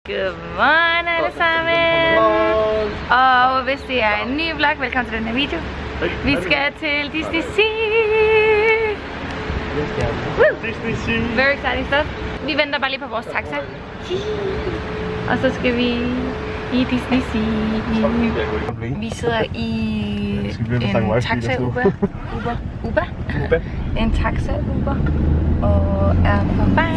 Godmorgen alle sammen. Og hvis det er en ny vlog, velkommen til den her video. Vi skal til Disney Sea. Very exciting stuff. Vi venter bare lige på vores taxa. Og så skal vi i Disney Sea. Vi sidder i en taxa Uber. En taxa Uber. Og er på vej.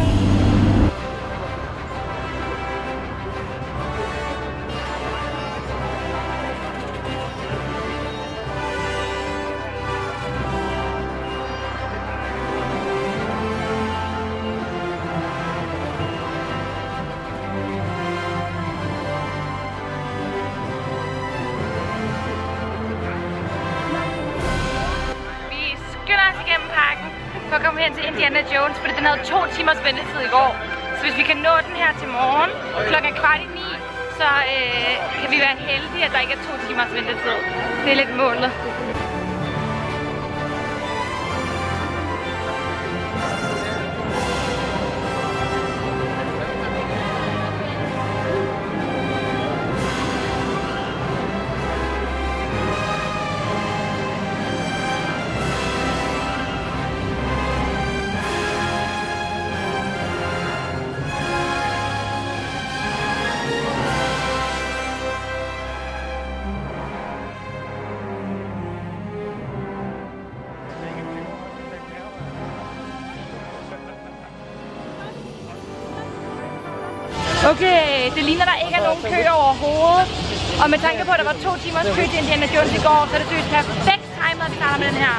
For at komme hen til Indiana Jones, fordi den havde 2 timers ventetid i går. Så hvis vi kan nå den her til morgen, klokken 8:15, så kan vi være heldige, at der ikke er 2 timers ventetid. Det er lidt målet. Okay, det ligner, der ikke er nogen kø overhovedet. Og med tanke på, at der var 2 timers kø til Indiana Jones i går, så er det seriøst perfekt timet, at vi starter med den her.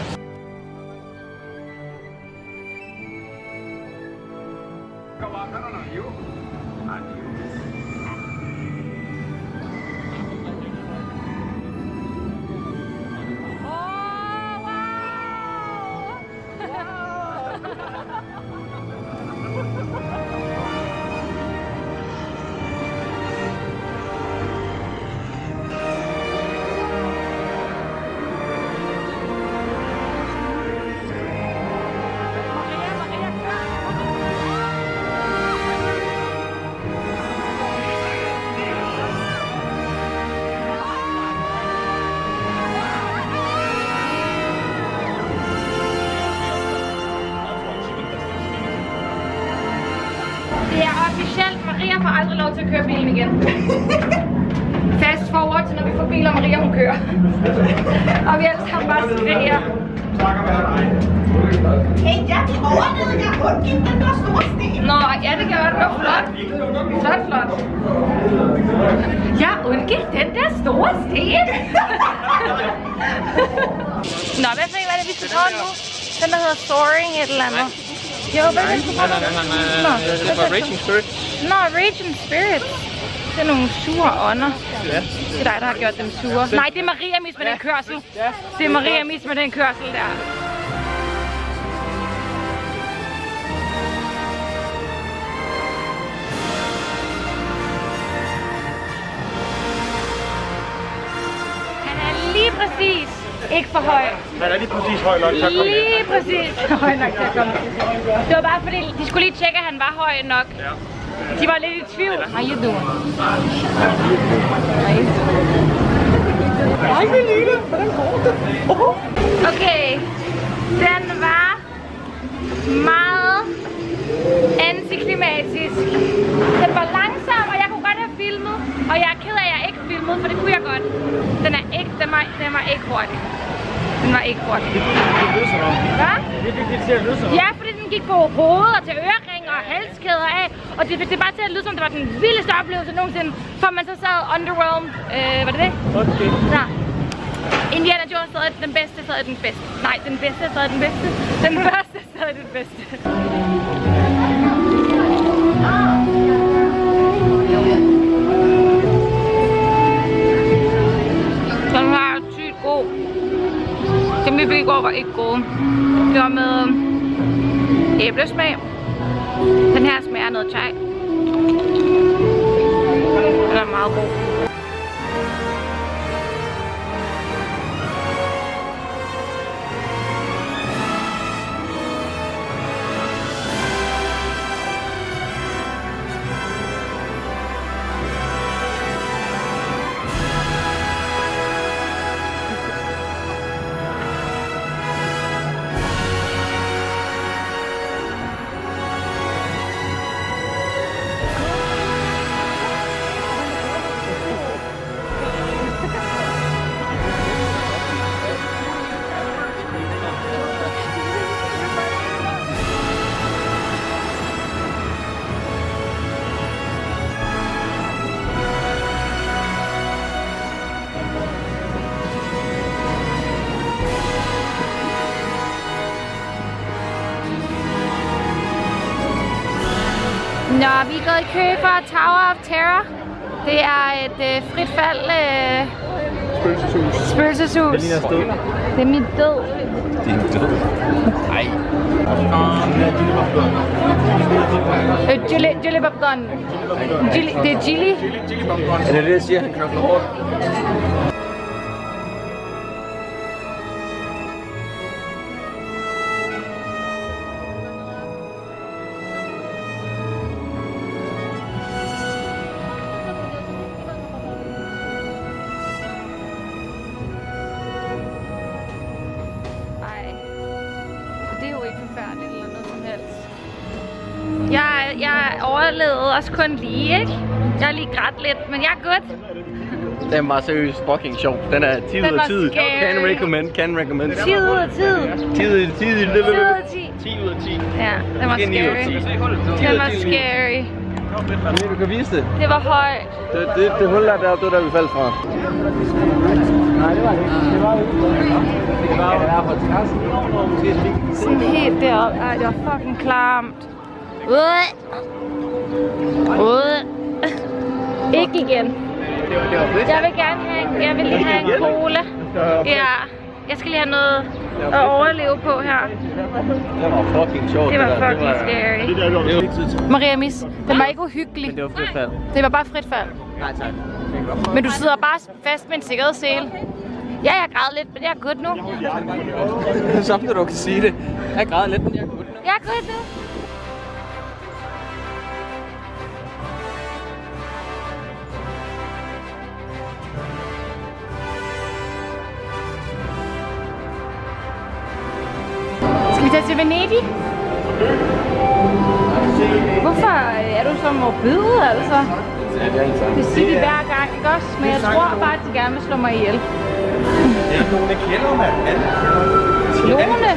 Det er officielt, Maria får aldrig lov til at køre bilen igen. Fast forward til når vi får bil, og Maria hun kører. Og vi alle sammen bare skriger. Hey, jeg er overnede, jeg har undgivet den der store sten. Nå, ja det gør det. Flot. Flot. Jeg har undgivet den der store sten. Nå, hvad for en var det, vi skal prøve nu? Den der hedder Soaring et eller andet. Jo, hvad er det? Det er bare Raging Spirit. Nå, Raging Spirit. Det er nogle sure ånder. Ja. Det er dig, der har gjort dem sure. Nej, det er Maria mis med den kørsel. Det er Maria mis med den kørsel der. Han er lige præcis ikke for høj. Han er lige præcis høj nok til at komme Lige præcis høj nok til at komme. Det var bare fordi, de skulle lige tjekke, at han var høj nok. Ja. De var lidt i tvivl. How you doing? Hej, Melina. Hvordan går det? Okay, den var meget antiklimatisk. Den var langsom, og jeg kunne godt have filmet. Og jeg er ked af, at jeg ikke filmede, for det kunne jeg godt. Den var ikke hurtig. Den var ikke hurtig. Hvad? Ja, fordi den gik på hovedet og til øreringer og halskæder af. Og det fik det bare til at lyde som, det var den vildeste oplevelse nogensinde. For man så sad underwhelmed. Var det det? Okay. Ja. Indiana Jones stadig den bedste, stadig den bedste. Nej, den bedste, stadig den bedste. Den første, stadig den bedste. Den her er sygt god. Dem vi fik i går var ikke gode. Det var med æblesmag. Den her smager noget chai. Den er meget god. Nå, vi er gået i kø for Tower of Terror. Det er et frit fald spøgelseshus. Det er min død. Din død? Nej. Chili popcorn. Det er chili. Er det det, jeg siger? Han knokler hårdt. Jeg overlevede også kun lige, ikke? Jeg har lige grædt lidt, men jeg er good. Den var seriøst fucking sjov. Den er 10 ud af 10. Can recommend. 10 ud af 10. 10 ud af 10. 10 ud af 10. 10 ud af 10. Ja, den var scary. Den var scary. Du kan vise det. Det var højt. Det hul der, det var der, vi faldt fra. Nej, det var det ikke. Det var det der på terrassen. Sådan helt deroppe. Ej, det var fucking klamt. Ikke igen. Jeg vil gerne have, lige have en cola. Ja, jeg skal lige have noget at overleve på her. Det var fucking sjovt. Det var fucking scary. Maria Mis, den var ikke uhyggelig. Men det var frit fald. Det var bare frit fald. Nej, tak. Men du sidder bare fast med en sikkerhedssele. Ja, jeg græd lidt, men jeg er good nu. Som du kan sige det. Jeg græd lidt, men jeg er good nu. Jeg er good nu. Skal vi tage til Venedig? Hvorfor er du så morbid, altså? Det siger de hver gang, ikke også? Men jeg tror bare, at de gerne vil slå mig ihjel. Det er Lone kender, mand. Lone?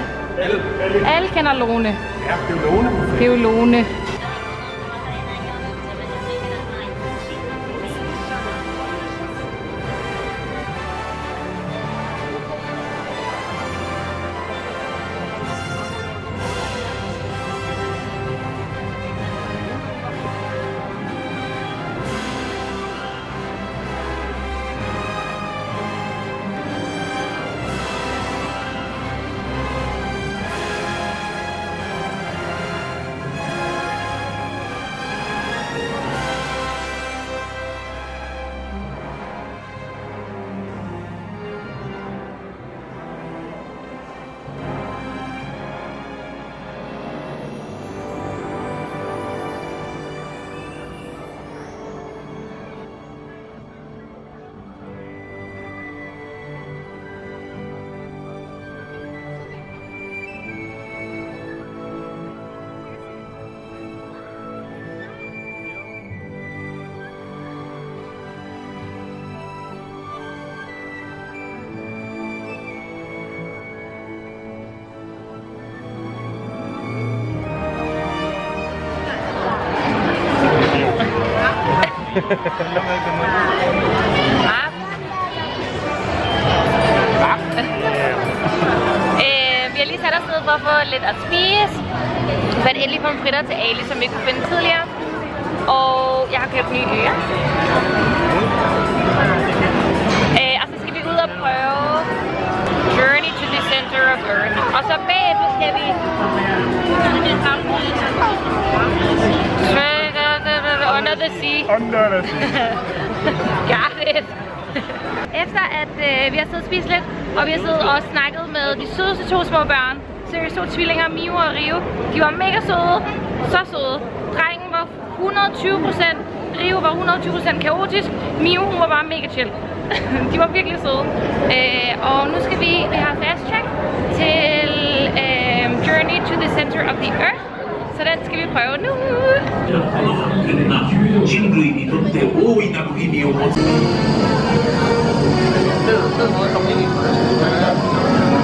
Alle kender Lone. Ja, det er jo Lone. Det er jo Lone. Vi har lige sat os ned for at få lidt at spise. Vi fandt endelig pomfritter til Ali, som vi kunne finde tidligere. Og jeg har købt nye ører. Og så skal vi ud og prøve Journey to the Center of Earth. Og så bagefter skal vi Under the Sea. Under the Sea. Got it. Efter at vi har siddet og spist lidt, og vi har siddet og snakket med de sødeste to små børn, seriøst to tvillinger, Mio og Rio. De var mega søde, så søde. Drengen var 120%, Rio var 120% kaotisk, Mio hun var bare mega chill. De var virkelig søde. Og nu skal vi have fast track til Journey to the Center of the Earth. Så den skal vi prøve nu.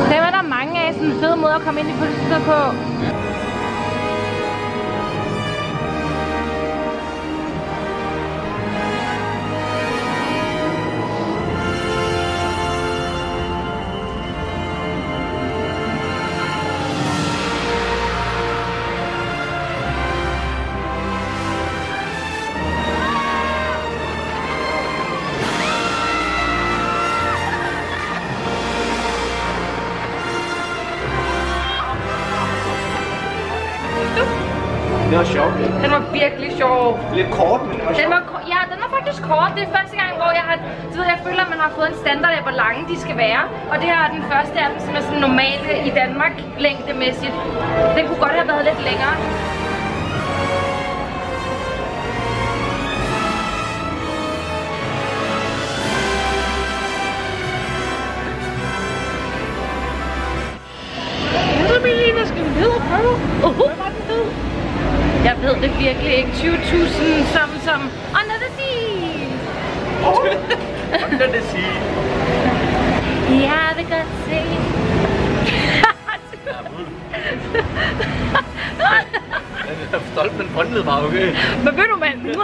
Det var der mange af, sådan en fed måde at komme ind i politiet på. var sjov. Den var virkelig sjov. Lidt kort, men det var sjovt. Ja, den var faktisk kort. Det er første gang, hvor jeg føler, at man har fået en standard af, hvor lange de skal være. Og det her er den første af dem, som er sådan normale i Danmark længdemæssigt. Den kunne godt have været lidt længere. Hvad skal vi ned og prøve? Hvad var den hed? Jeg ved det virkelig ikke. 20.000 som Under the Sea. Under the Sea. Ja, det kan jeg se. Jeg er stolt, men båndlede var okay. Men ved du, mand?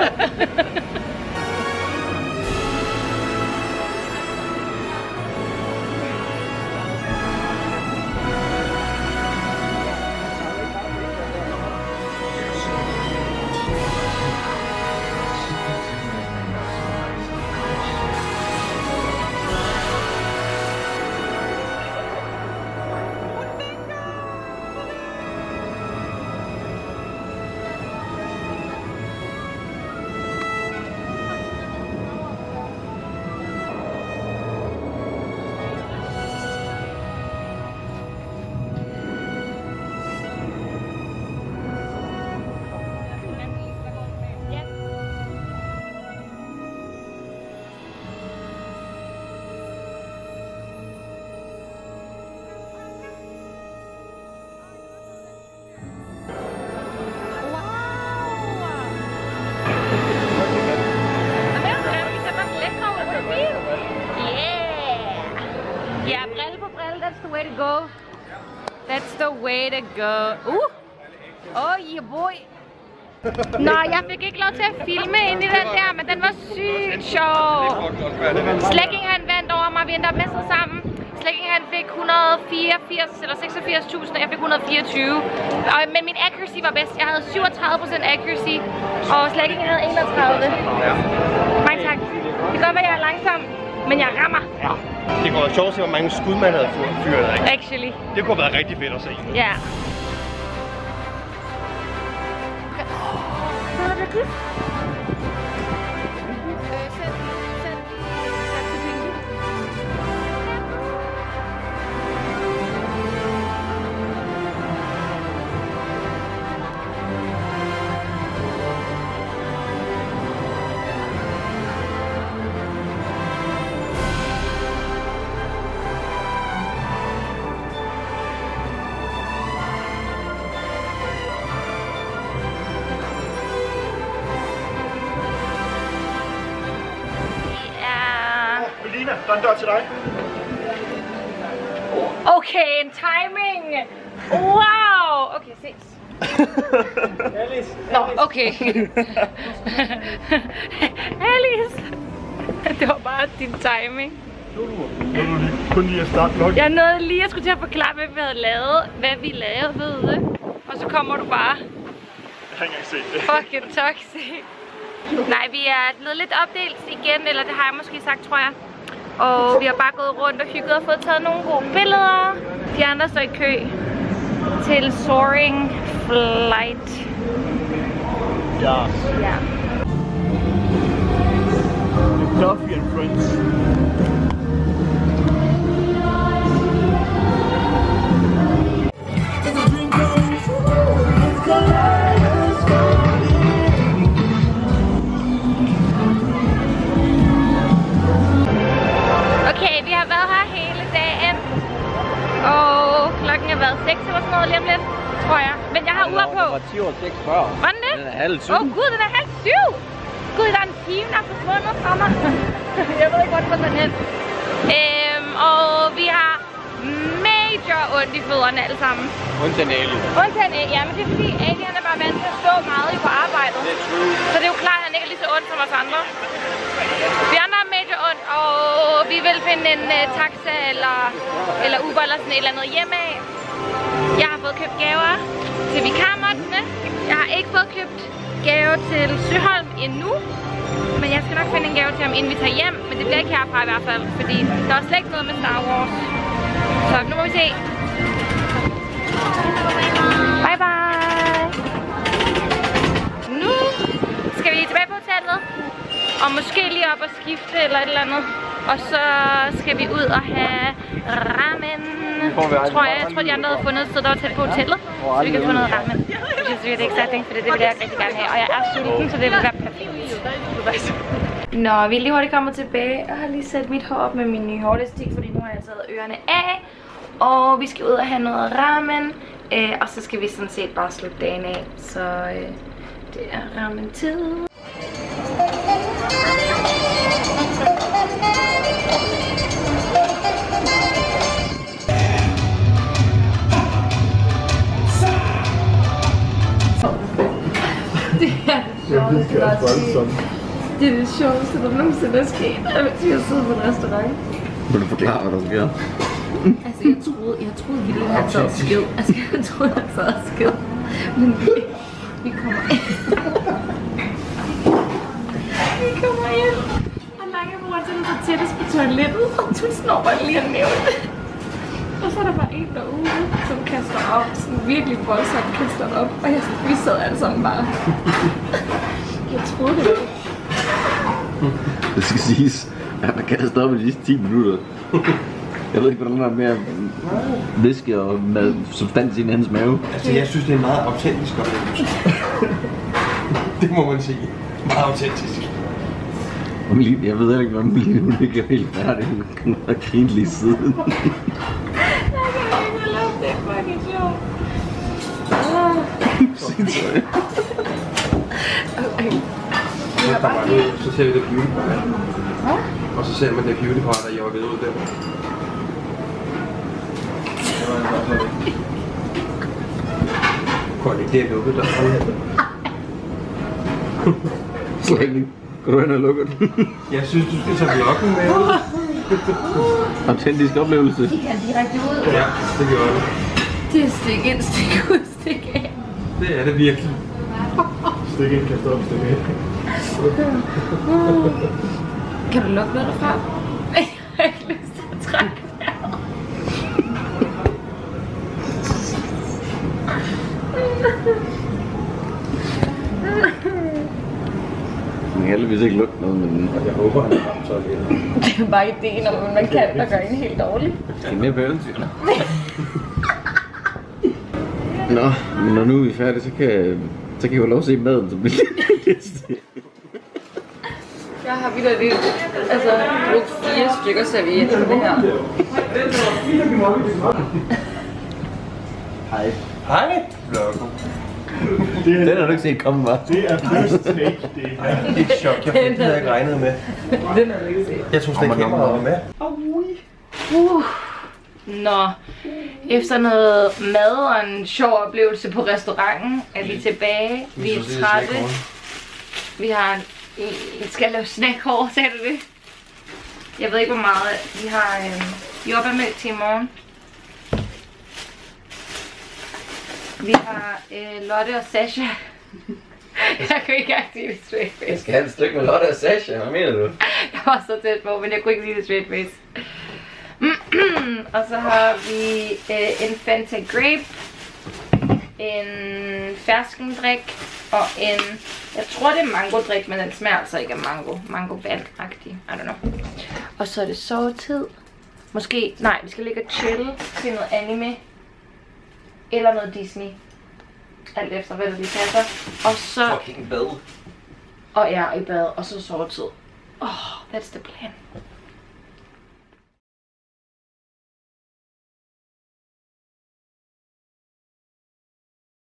That's the way to go. That's the way to go. Oh yeah boy. Nå, jeg fik ikke lov til at filme ind i den der, men den var sygt sjov. Slækking han vandt over mig, vi endte op med sig sammen. Slækking han fik 184 eller 86.000, og jeg fik 124. Men min accuracy var bedst. Jeg havde 37% accuracy, og Slækking havde 31. Mange tak. Det kan godt være, jeg er langsom, men jeg rammer. Ja. Det kunne være sjovt at se, hvor mange skud man havde fyret af. Actually. Det kunne have været rigtig fedt at se. Ja. Melina, der er en dør til dig. Okay, en timing! Wow! Okay, ses. Alice. Nå, okay. Alice! Det var bare din timing. Kun lige at starte nok. Jeg nåede lige, jeg skulle til at forklare, hvad vi lavede. Og så kommer du bare. Jeg har ikke engang set det. Fucking toxic. Nej, vi er blevet lidt opdelt igen, eller det har jeg måske sagt, tror jeg. Og vi har bare gået rundt og hygget og fået taget nogle gode billeder. De andre står i kø til Soaring Flight. Ja. Ja. Duffy and Friends. Okay, vi har været her hele dagen. Og klokken er været 6 eller sådan noget lige om lidt, tror jeg. Men jeg har ur på. Det var 10 over 6 før. Var den det? Den er halv 7. Åh gud, den er halv 7! Gud, der er en time, der er forsvundet fra mig. Jeg ved ikke, hvor det var sådan hen. Og vi har major ondt i fødderne alle sammen. Undtagen Ali. Undtagen Ali, ja, men det er fordi Ali han er bare vant til at stå meget på arbejdet. Det er true. Så det er jo klart, at han ikke er lige så ondt som os andre. Vi andre har major ondt, og vi vil finde en taxa eller Uber eller sådan et eller andet hjemme af. Jeg har fået købt gaver til vikarmåtsene. Jeg har ikke fået købt gave til Søholm endnu. Men jeg skal nok finde en gave til ham, inden vi tager hjem. Men det bliver ikke herfra i hvert fald, fordi der er slet ikke noget med Star Wars. Så nu må vi se. Bye bye. skal vi tilbage på hotellet. Og måske lige op og skifte eller et eller andet. Og så skal vi ud og have ramen. Tror de andre havde fundet et sted, der var tæt på hotellet. Så vi kan få noget ramen. Jeg synes, det er exciting, for det vil jeg rigtig gerne have. Og jeg er sulten, så det vil være perfekt. Nå, vi er lige hurtigt kommet tilbage. Jeg har lige sat mit hår op med min nye hårlæstik, fordi nu har jeg taget ørerne af. Og vi skal ud og have noget ramen. Og så skal vi sådan set bare slutte dagen af. Så det er ramen-tid. Det er det sjoveste, der nogensinde er sket, mens vi har siddet på en restaurant. Vil du forklare, hvad der sker? Altså, jeg troede virkelig, at han sad skid. Altså, jeg troede, han sad skid. Men vi kommer ind. Vi kommer ind. Og Langebror er sådan så tættest på toilettet, og du snor lige at nævne det. Og så er der bare en derude, som kaster op. Sådan virkelig voldsomt kaster op. Og vi sad alle sammen bare. Jeg troede det ikke. Det skal siges, at han kan stoppe de sidste 10 minutter. Jeg ved ikke, hvordan der er mere væske og med substans i hans mave. Altså, jeg synes, det er en meget autentisk oplevelse. Det må man sige. Meget autentisk. Jeg ved heller ikke, hvordan hun ikke er helt færdig. Hun har grint lige siden. Jeg kan ikke lade det. Det er fucking sjovt. Så ser vi det beauty part. Og så ser man det beauty part, der jeg var ved ud der. Godt ikke, det er lukket der. Slægning. Går du hen og lukker den? Jeg synes, du skal tage vloggen med. Autentisk oplevelse. De kan direkte ud. Ja, det gør det. Det er stik ind, stik ud, stik af. Det er det virkelig. Stik ind, kaste op, stik af. Kan du lukke noget derfra? Jeg har ikke lyst til at trække vejret. Man kan heldigvis ikke lugte noget, men Jeg håber, han har ramt så lidt. Det er bare ideen om, at man kan, der gør en helt dårlig. det er mere på eventyrene. Nå, men når nu er vi færdige, så kan I jo lov at se maden, som bliver lidt. Jeg har vildt lidt, altså brugt 4 stykker servietter på det her. Hej. Hej, vloggen. Den har du ikke set komme, hva'? Det er first take. Det er et chok. Jeg havde ikke regnet med. Den har du ikke set. Jeg tror slet ikke, kameraet var med. Nå, efter noget mad og en sjov oplevelse på restauranten, er vi tilbage. Vi er trætte. Vi har skal lave snackhår, sagde du det? Jeg ved ikke hvor meget. Vi har jordbærmælk til i morgen. Vi har Lotte og Sasha. Jeg kunne ikke sige det straight face. Jeg skal have et stykke med Lotte og Sasha, hvad mener du? Jeg var så tæt på, men jeg kunne ikke sige det straight face. Og så har vi en Fanta Grape, en ferskendrik og en, jeg tror det er mangodrik, men den smager altså ikke af mango vand-agtig, I don't know. Og så er det sovetid. Måske, nej, vi skal ligge og chill til noget anime eller noget Disney. Alt efter hvad der lige passer. Og så Fucking bad. og ja, i bad, og så sovetid. That's the plan.